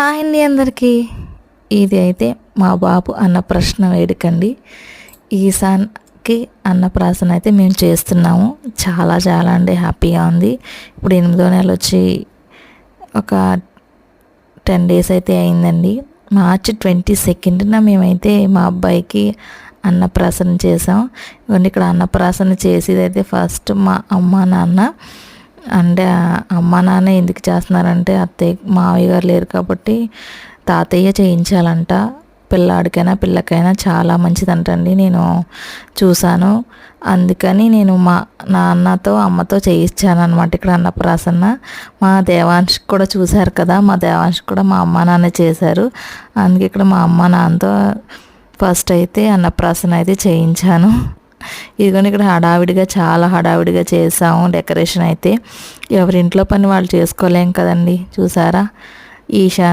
Hi అండి అందరికీ. ఇది అయితే మా బాబు అన్నప్రాసన వేడుకండి. ఈశాన్కి అన్నప్రాసన అయితే మేము చేస్తున్నాము. చాలా చాలా అండి హ్యాపీగా ఉంది. ఇప్పుడు 8వ నెల వచ్చి ఒక 10 డేస్ అయితే అయిందండి. మార్చి 22న మేమైతే మా అబ్బాయికి అన్నప్రాసన చేసాం. ఇవన్నీ ఇక్కడ అన్నప్రాసన చేసేదైతే ఫస్ట్ మా అమ్మ నాన్న. అంటే అమ్మ నాన్న ఎందుకు చేస్తున్నారంటే అత్తయ్య మావయ్య గారు లేరు కాబట్టి తాతయ్య చేయించాలంట. పిల్లాడికైనా పిల్లకైనా చాలా మంచిదంటండి. నేను చూశాను, అందుకని నేను మా నాన్నతో అమ్మతో చేయించాను అనమాట ఇక్కడ అన్నప్రాసన. మా దేవాంష్కి కూడా చూశారు కదా, మా దేవాంష్కి కూడా మా అమ్మ నాన్న చేశారు. అందుకే ఇక్కడ మా అమ్మ నాన్నతో ఫస్ట్ అయితే అన్నప్రాసన అయితే చేయించాను. ఇదిగోని ఇక్కడ హడావిడిగా చాలా హడావిడిగా చేసాము. డెకరేషన్ అయితే ఎవరింట్లో పని వాళ్ళు చేసుకోలేం కదండి. చూసారా ఈశాన్